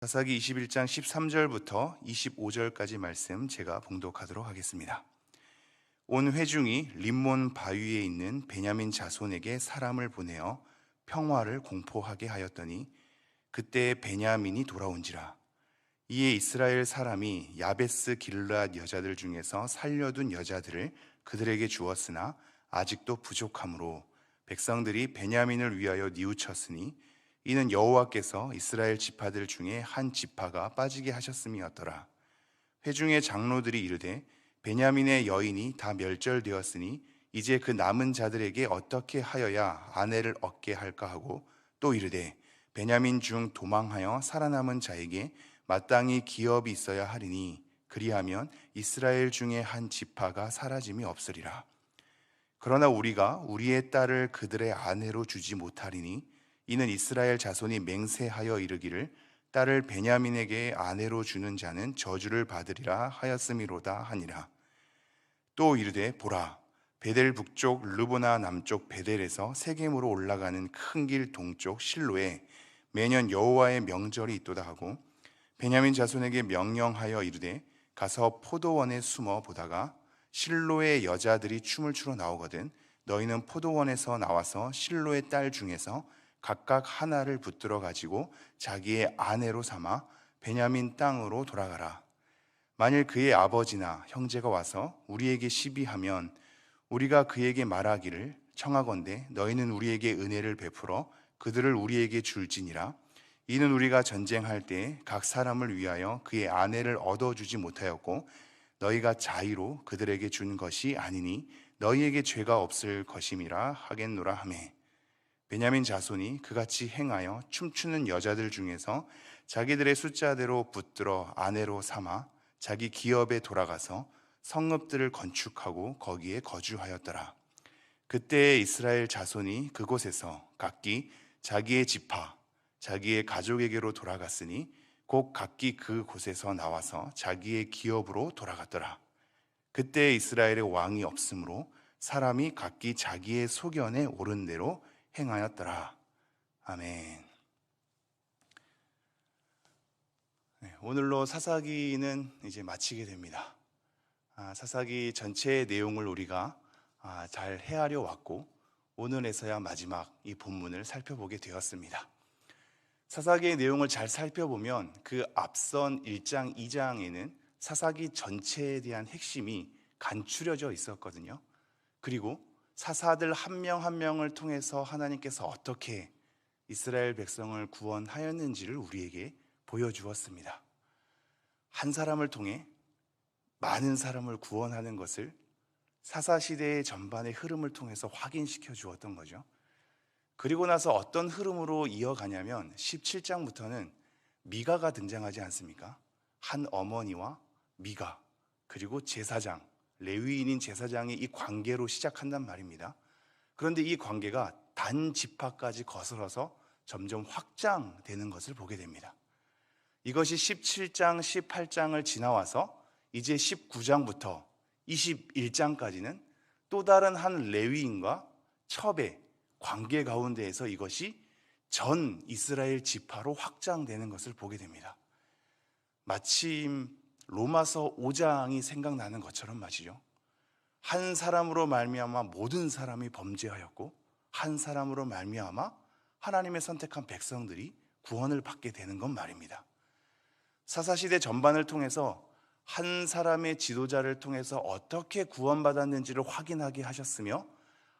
사사기 21장 13절부터 25절까지 말씀 제가 봉독하도록 하겠습니다. 온 회중이 림몬 바위에 있는 베냐민 자손에게 사람을 보내어 평화를 공포하게 하였더니 그때 베냐민이 돌아온지라. 이에 이스라엘 사람이 야베스 길르앗 여자들 중에서 살려둔 여자들을 그들에게 주었으나 아직도 부족하므로 백성들이 베냐민을 위하여 뉘우쳤으니 이는 여호와께서 이스라엘 지파들 중에 한 지파가 빠지게 하셨음이었더라. 회중의 장로들이 이르되 베냐민의 여인이 다 멸절되었으니 이제 그 남은 자들에게 어떻게 하여야 아내를 얻게 할까 하고 또 이르되 베냐민 중 도망하여 살아남은 자에게 마땅히 기업이 있어야 하리니 그리하면 이스라엘 중에 한 지파가 사라짐이 없으리라. 그러나 우리가 우리의 딸을 그들의 아내로 주지 못하리니 이는 이스라엘 자손이 맹세하여 이르기를 딸을 베냐민에게 아내로 주는 자는 저주를 받으리라 하였음이로다 하니라. 또 이르되 보라, 베델 북쪽 르보나 남쪽 베델에서 세겜으로 올라가는 큰 길 동쪽 실로에 매년 여호와의 명절이 있도다 하고 베냐민 자손에게 명령하여 이르되 가서 포도원에 숨어 보다가 실로의 여자들이 춤을 추러 나오거든 너희는 포도원에서 나와서 실로의 딸 중에서 각각 하나를 붙들어 가지고 자기의 아내로 삼아 베냐민 땅으로 돌아가라. 만일 그의 아버지나 형제가 와서 우리에게 시비하면 우리가 그에게 말하기를 청하건대 너희는 우리에게 은혜를 베풀어 그들을 우리에게 줄지니라. 이는 우리가 전쟁할 때 각 사람을 위하여 그의 아내를 얻어주지 못하였고 너희가 자의로 그들에게 준 것이 아니니 너희에게 죄가 없을 것임이라 하겠노라 하매 베냐민 자손이 그같이 행하여 춤추는 여자들 중에서 자기들의 숫자대로 붙들어 아내로 삼아 자기 기업에 돌아가서 성읍들을 건축하고 거기에 거주하였더라. 그때 이스라엘 자손이 그곳에서 각기 자기의 지파, 자기의 가족에게로 돌아갔으니 곧 각기 그곳에서 나와서 자기의 기업으로 돌아갔더라. 그때 이스라엘의 왕이 없으므로 사람이 각기 자기의 소견에 옳은 대로 행하였더라. 아멘. 오늘로 사사기는 이제 마치게 됩니다. 사사기 전체의 내용을 우리가 잘 헤아려 왔고 오늘에서야 마지막 이 본문을 살펴보게 되었습니다. 사사기의 내용을 잘 살펴보면 그 앞선 1장, 2장에는 사사기 전체에 대한 핵심이 간추려져 있었거든요. 그리고 사사들 한 명 한 명을 통해서 하나님께서 어떻게 이스라엘 백성을 구원하였는지를 우리에게 보여주었습니다. 한 사람을 통해 많은 사람을 구원하는 것을 사사시대의 전반의 흐름을 통해서 확인시켜 주었던 거죠. 그리고 나서 어떤 흐름으로 이어가냐면 17장부터는 미가가 등장하지 않습니까? 한 어머니와 미가, 그리고 제사장, 레위인인 제사장이 이 관계로 시작한단 말입니다. 그런데 이 관계가 단 지파까지 거슬러서 점점 확장되는 것을 보게 됩니다. 이것이 17장, 18장을 지나와서 이제 19장부터 21장까지는 또 다른 한 레위인과 첩의 관계 가운데에서 이것이 전 이스라엘 지파로 확장되는 것을 보게 됩니다. 마침 로마서 5장이 생각나는 것처럼 말이죠. 한 사람으로 말미암아 모든 사람이 범죄하였고 한 사람으로 말미암아 하나님의 선택한 백성들이 구원을 받게 되는 건 말입니다. 사사시대 전반을 통해서 한 사람의 지도자를 통해서 어떻게 구원받았는지를 확인하게 하셨으며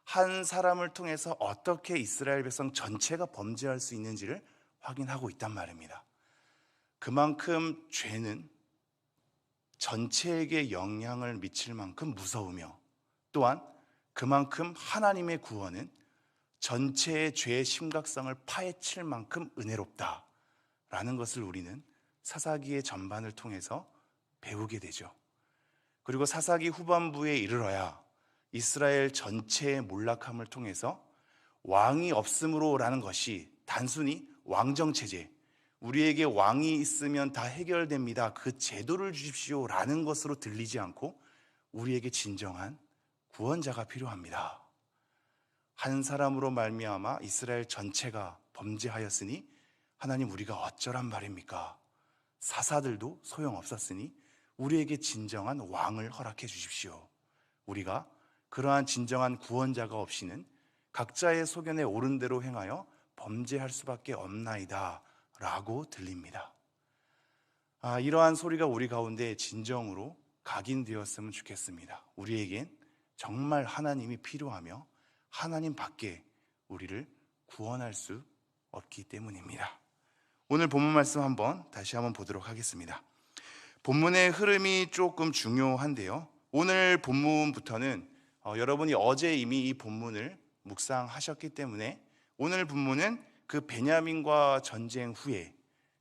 한 사람을 통해서 어떻게 이스라엘 백성 전체가 범죄할 수 있는지를 확인하고 있단 말입니다. 그만큼 죄는 전체에게 영향을 미칠 만큼 무서우며 또한 그만큼 하나님의 구원은 전체의 죄의 심각성을 파헤칠 만큼 은혜롭다라는 것을 우리는 사사기의 전반을 통해서 배우게 되죠. 그리고 사사기 후반부에 이르러야 이스라엘 전체의 몰락함을 통해서 왕이 없음으로라는 것이 단순히 왕정체제, 우리에게 왕이 있으면 다 해결됩니다, 그 제도를 주십시오라는 것으로 들리지 않고 우리에게 진정한 구원자가 필요합니다. 한 사람으로 말미암아 이스라엘 전체가 범죄하였으니 하나님 우리가 어쩌란 말입니까? 사사들도 소용없었으니 우리에게 진정한 왕을 허락해 주십시오. 우리가 그러한 진정한 구원자가 없이는 각자의 소견에 옳은 대로 행하여 범죄할 수밖에 없나이다 라고 들립니다. 이러한 소리가 우리 가운데 진정으로 각인되었으면 좋겠습니다. 우리에겐 정말 하나님이 필요하며 하나님 밖에 우리를 구원할 수 없기 때문입니다. 오늘 본문 말씀 다시 한번 보도록 하겠습니다. 본문의 흐름이 조금 중요한데요. 오늘 본문부터는 여러분이 어제 이미 이 본문을 묵상하셨기 때문에 오늘 본문은 그 베냐민과 전쟁 후에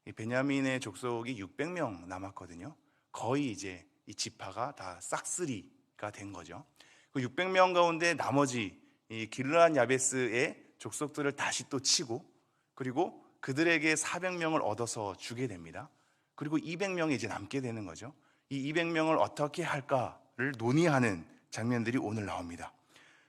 이 베냐민의 족속이 600명 남았거든요. 거의 이제 이 지파가 다 싹쓸이가 된 거죠. 그 600명 가운데 나머지 이 길르앗 야베스의 족속들을 다시 또 치고, 그리고 그들에게 400명을 얻어서 주게 됩니다. 그리고 200명이 이제 남게 되는 거죠. 이 200명을 어떻게 할까를 논의하는 장면들이 오늘 나옵니다.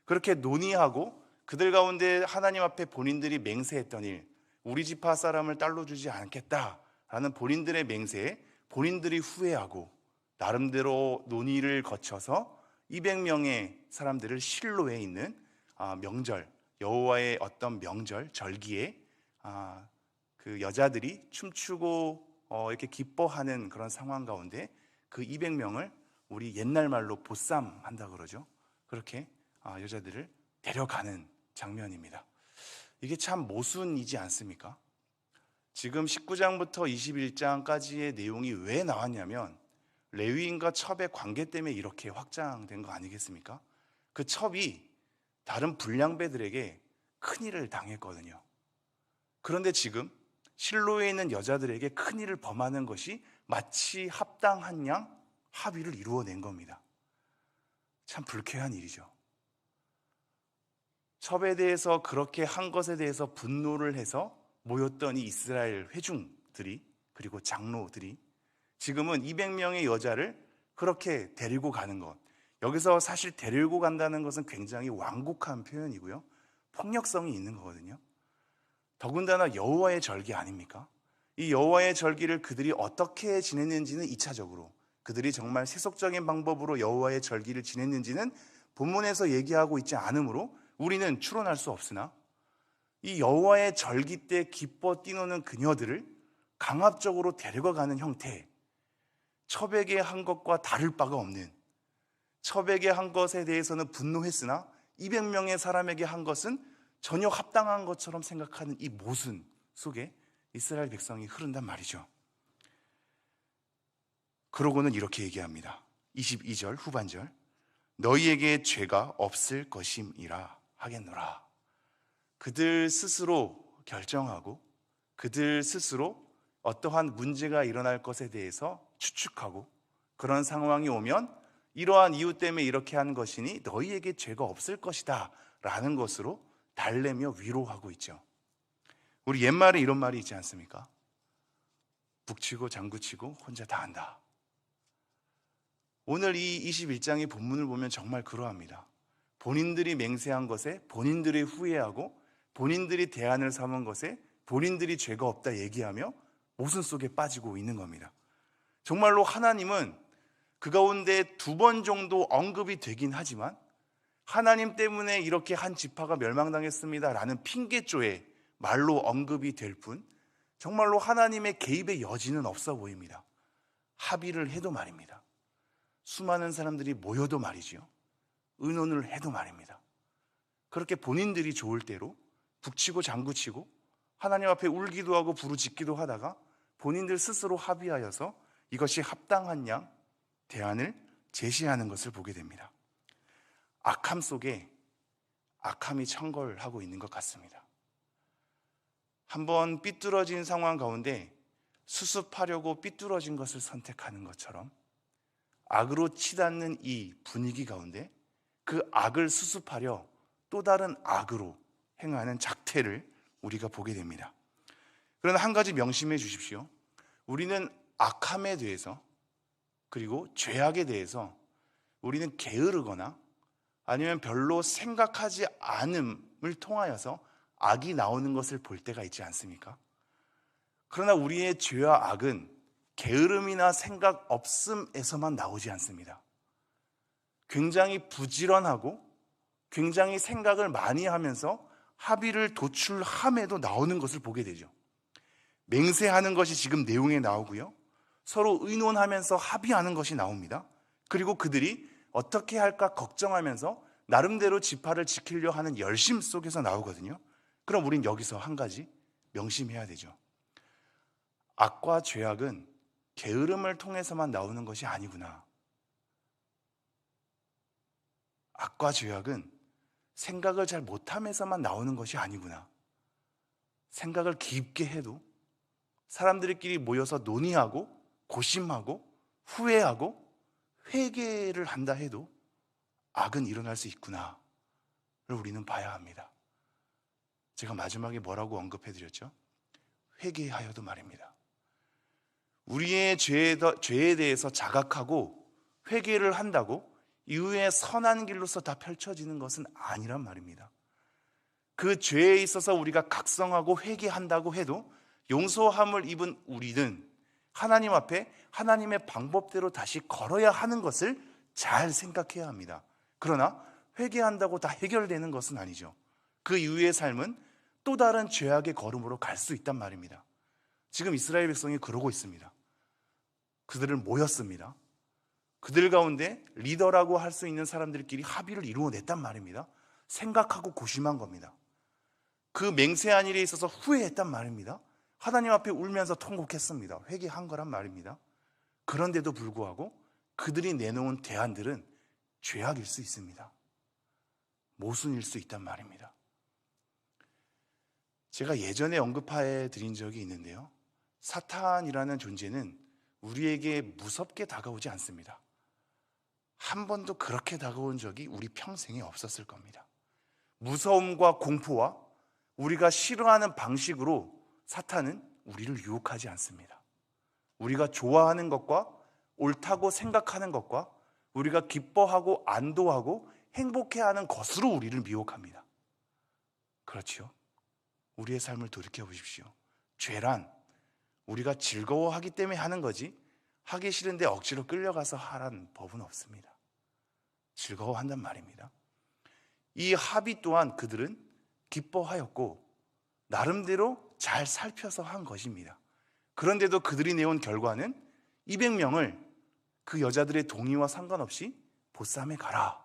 그렇게 논의하고 그들 가운데 하나님 앞에 본인들이 맹세했던 일, 우리 지파 사람을 딸로 주지 않겠다라는 본인들의 맹세에 본인들이 후회하고 나름대로 논의를 거쳐서 200명의 사람들을 실로에 있는 명절, 여호와의 어떤 명절, 절기에 그 여자들이 춤추고 이렇게 기뻐하는 그런 상황 가운데 그 200명을 우리 옛날 말로 보쌈한다 그러죠. 그렇게 여자들을 데려가는 장면입니다. 이게 참 모순이지 않습니까? 지금 19장부터 21장까지의 내용이 왜 나왔냐면 레위인과 첩의 관계 때문에 이렇게 확장된 거 아니겠습니까? 그 첩이 다른 불량배들에게 큰일을 당했거든요. 그런데 지금 실로에 있는 여자들에게 큰일을 범하는 것이 마치 합당한 양 합의를 이루어낸 겁니다. 참 불쾌한 일이죠. 첩에 대해서 그렇게 한 것에 대해서 분노를 해서 모였던 이 이스라엘 회중들이, 그리고 장로들이 지금은 200명의 여자를 그렇게 데리고 가는 것, 여기서 사실 데리고 간다는 것은 굉장히 완곡한 표현이고요, 폭력성이 있는 거거든요. 더군다나 여호와의 절기 아닙니까? 이 여호와의 절기를 그들이 어떻게 지냈는지는 2차적으로, 그들이 정말 세속적인 방법으로 여호와의 절기를 지냈는지는 본문에서 얘기하고 있지 않으므로 우리는 추론할 수 없으나, 이 여호와의 절기 때 기뻐 뛰노는 그녀들을 강압적으로 데려가는 형태, 첩에게 한 것과 다를 바가 없는, 첩에게 한 것에 대해서는 분노했으나 200명의 사람에게 한 것은 전혀 합당한 것처럼 생각하는 이 모순 속에 이스라엘 백성이 흐른단 말이죠. 그러고는 이렇게 얘기합니다. 22절 후반절, 너희에게 죄가 없을 것임이라 하겠노라. 그들 스스로 결정하고 그들 스스로 어떠한 문제가 일어날 것에 대해서 추측하고, 그런 상황이 오면 이러한 이유 때문에 이렇게 한 것이니 너희에게 죄가 없을 것이다 라는 것으로 달래며 위로하고 있죠. 우리 옛말에 이런 말이 있지 않습니까? 북치고 장구치고 혼자 다 한다. 오늘 이 21장의 본문을 보면 정말 그러합니다. 본인들이 맹세한 것에 본인들이 후회하고 본인들이 대안을 삼은 것에 본인들이 죄가 없다 얘기하며 모순 속에 빠지고 있는 겁니다. 정말로 하나님은 그 가운데 2번 정도 언급이 되긴 하지만 하나님 때문에 이렇게 한 지파가 멸망당했습니다 라는 핑계조에 말로 언급이 될 뿐 정말로 하나님의 개입의 여지는 없어 보입니다. 합의를 해도 말입니다. 수많은 사람들이 모여도 말이지요, 의논을 해도 말입니다. 그렇게 본인들이 좋을 대로 북치고 장구치고 하나님 앞에 울기도 하고 부르짖기도 하다가 본인들 스스로 합의하여서 이것이 합당한 양 대안을 제시하는 것을 보게 됩니다. 악함 속에 악함이 청걸하고 있는 것 같습니다. 한번 삐뚤어진 상황 가운데 수습하려고 삐뚤어진 것을 선택하는 것처럼 악으로 치닫는 이 분위기 가운데 그 악을 수습하려 또 다른 악으로 행하는 작태를 우리가 보게 됩니다. 그러나 한 가지 명심해 주십시오. 우리는 악함에 대해서, 그리고 죄악에 대해서 우리는 게으르거나 아니면 별로 생각하지 않음을 통하여서 악이 나오는 것을 볼 때가 있지 않습니까? 그러나 우리의 죄와 악은 게으름이나 생각 없음에서만 나오지 않습니다. 굉장히 부지런하고 굉장히 생각을 많이 하면서 합의를 도출함에도 나오는 것을 보게 되죠. 맹세하는 것이 지금 내용에 나오고요. 서로 의논하면서 합의하는 것이 나옵니다. 그리고 그들이 어떻게 할까 걱정하면서 나름대로 지파를 지키려 하는 열심 속에서 나오거든요. 그럼 우린 여기서 한 가지 명심해야 되죠. 악과 죄악은 게으름을 통해서만 나오는 것이 아니구나. 악과 죄악은 생각을 잘 못함에서만 나오는 것이 아니구나. 생각을 깊게 해도 사람들끼리 모여서 논의하고 고심하고 후회하고 회개를 한다 해도 악은 일어날 수 있구나를 우리는 봐야 합니다. 제가 마지막에 뭐라고 언급해드렸죠? 회개하여도 말입니다. 우리의 죄에 대해서 자각하고 회개를 한다고 이후에 선한 길로서 다 펼쳐지는 것은 아니란 말입니다. 그 죄에 있어서 우리가 각성하고 회개한다고 해도 용서함을 입은 우리는 하나님 앞에 하나님의 방법대로 다시 걸어야 하는 것을 잘 생각해야 합니다. 그러나 회개한다고 다 해결되는 것은 아니죠. 그 이후의 삶은 또 다른 죄악의 걸음으로 갈 수 있단 말입니다. 지금 이스라엘 백성이 그러고 있습니다. 그들을 모였습니다. 그들 가운데 리더라고 할 수 있는 사람들끼리 합의를 이루어냈단 말입니다. 생각하고 고심한 겁니다. 그 맹세한 일에 있어서 후회했단 말입니다. 하나님 앞에 울면서 통곡했습니다. 회개한 거란 말입니다. 그런데도 불구하고 그들이 내놓은 대안들은 죄악일 수 있습니다. 모순일 수 있단 말입니다. 제가 예전에 언급해 드린 적이 있는데요. 사탄이라는 존재는 우리에게 무섭게 다가오지 않습니다. 한 번도 그렇게 다가온 적이 우리 평생에 없었을 겁니다. 무서움과 공포와 우리가 싫어하는 방식으로 사탄은 우리를 유혹하지 않습니다. 우리가 좋아하는 것과 옳다고 생각하는 것과 우리가 기뻐하고 안도하고 행복해하는 것으로 우리를 미혹합니다. 그렇죠? 우리의 삶을 돌이켜 보십시오. 죄란 우리가 즐거워하기 때문에 하는 거지 하기 싫은데 억지로 끌려가서 하라는 법은 없습니다. 즐거워한단 말입니다. 이 합의 또한 그들은 기뻐하였고 나름대로 잘 살펴서 한 것입니다. 그런데도 그들이 내온 결과는 200명을 그 여자들의 동의와 상관없이 보쌈에 가라.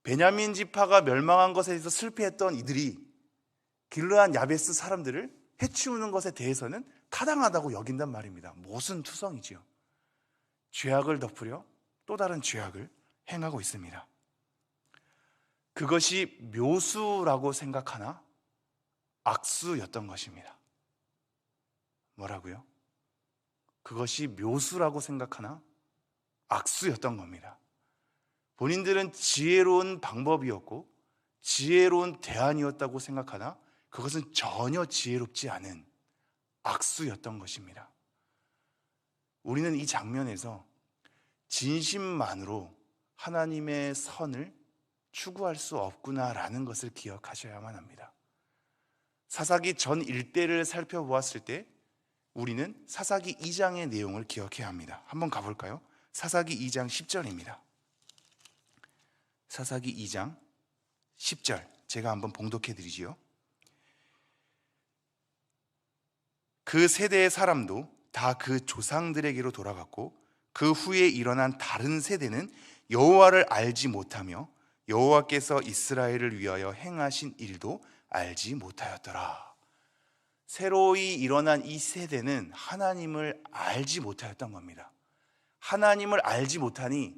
베냐민 지파가 멸망한 것에 대해서 슬퍼했던 이들이 길르앗 야베스 사람들을 해치우는 것에 대해서는 타당하다고 여긴단 말입니다. 모순투성이지요. 죄악을 덮으려 또 다른 죄악을 행하고 있습니다. 그것이 묘수라고 생각하나 악수였던 것입니다. 뭐라고요? 그것이 묘수라고 생각하나 악수였던 겁니다. 본인들은 지혜로운 방법이었고 지혜로운 대안이었다고 생각하나 그것은 전혀 지혜롭지 않은 악수였던 것입니다. 우리는 이 장면에서 진심만으로 하나님의 선을 추구할 수 없구나라는 것을 기억하셔야만 합니다. 사사기 전 일대를 살펴보았을 때 우리는 사사기 2장의 내용을 기억해야 합니다. 한번 가볼까요? 사사기 2장 10절입니다. 사사기 2장 10절 제가 한번 봉독해 드리지요. 그 세대의 사람도 다 그 조상들에게로 돌아갔고 그 후에 일어난 다른 세대는 여호와를 알지 못하며 여호와께서 이스라엘을 위하여 행하신 일도 알지 못하였더라. 새로이 일어난 이 세대는 하나님을 알지 못하였던 겁니다. 하나님을 알지 못하니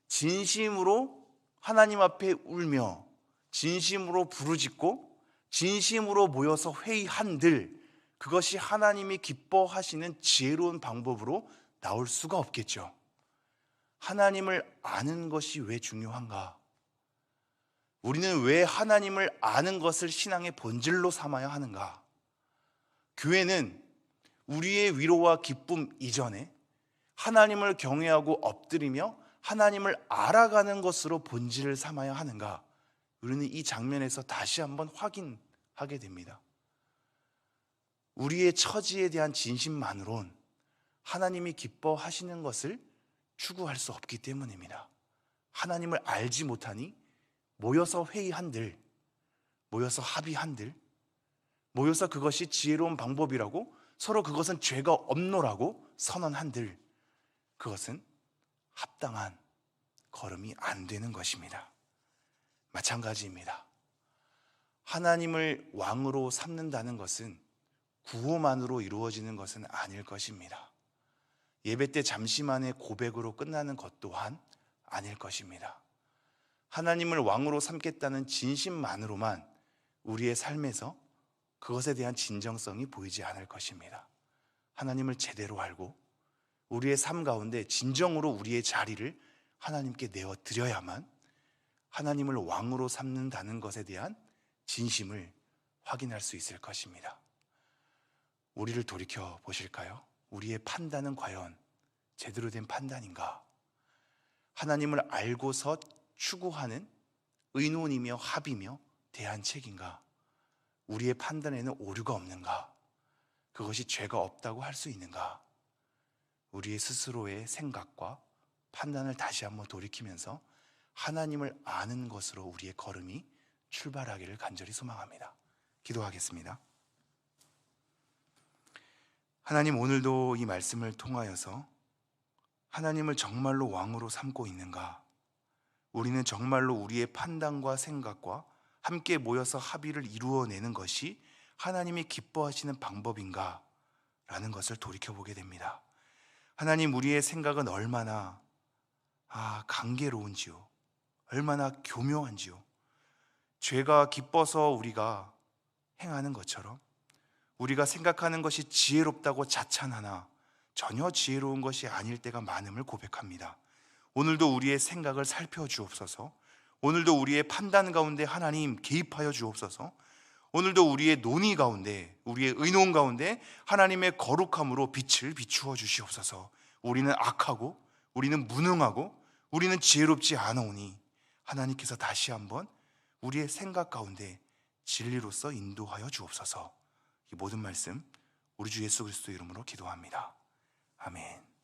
진심으로 하나님 앞에 울며 진심으로 부르짖고 진심으로 모여서 회의한들 그것이 하나님이 기뻐하시는 지혜로운 방법으로 나올 수가 없겠죠. 하나님을 아는 것이 왜 중요한가? 우리는 왜 하나님을 아는 것을 신앙의 본질로 삼아야 하는가? 교회는 우리의 위로와 기쁨 이전에 하나님을 경외하고 엎드리며 하나님을 알아가는 것으로 본질을 삼아야 하는가? 우리는 이 장면에서 다시 한번 확인하게 됩니다. 우리의 처지에 대한 진심만으론 하나님이 기뻐하시는 것을 추구할 수 없기 때문입니다. 하나님을 알지 못하니 모여서 회의한들, 모여서 합의한들, 모여서 그것이 지혜로운 방법이라고 서로 그것은 죄가 없노라고 선언한들, 그것은 합당한 걸음이 안 되는 것입니다. 마찬가지입니다. 하나님을 왕으로 삼는다는 것은 구호만으로 이루어지는 것은 아닐 것입니다. 예배 때 잠시만의 고백으로 끝나는 것 또한 아닐 것입니다. 하나님을 왕으로 삼겠다는 진심만으로만 우리의 삶에서 그것에 대한 진정성이 보이지 않을 것입니다. 하나님을 제대로 알고 우리의 삶 가운데 진정으로 우리의 자리를 하나님께 내어드려야만 하나님을 왕으로 삼는다는 것에 대한 진심을 확인할 수 있을 것입니다. 우리를 돌이켜 보실까요? 우리의 판단은 과연 제대로 된 판단인가? 하나님을 알고서 추구하는 의논이며 합이며 대안책인가? 우리의 판단에는 오류가 없는가? 그것이 죄가 없다고 할 수 있는가? 우리의 스스로의 생각과 판단을 다시 한번 돌이키면서 하나님을 아는 것으로 우리의 걸음이 출발하기를 간절히 소망합니다. 기도하겠습니다. 하나님, 오늘도 이 말씀을 통하여서 하나님을 정말로 왕으로 삼고 있는가? 우리는 정말로 우리의 판단과 생각과 함께 모여서 합의를 이루어내는 것이 하나님이 기뻐하시는 방법인가? 라는 것을 돌이켜보게 됩니다. 하나님, 우리의 생각은 얼마나 강개로운지요, 얼마나 교묘한지요. 죄가 기뻐서 우리가 행하는 것처럼 우리가 생각하는 것이 지혜롭다고 자찬하나 전혀 지혜로운 것이 아닐 때가 많음을 고백합니다. 오늘도 우리의 생각을 살펴주옵소서. 오늘도 우리의 판단 가운데 하나님 개입하여 주옵소서. 오늘도 우리의 논의 가운데, 우리의 의논 가운데 하나님의 거룩함으로 빛을 비추어 주시옵소서. 우리는 악하고 우리는 무능하고 우리는 지혜롭지 않으오니 하나님께서 다시 한번 우리의 생각 가운데 진리로서 인도하여 주옵소서. 이 모든 말씀 우리 주 예수 그리스도 이름으로 기도합니다. 아멘.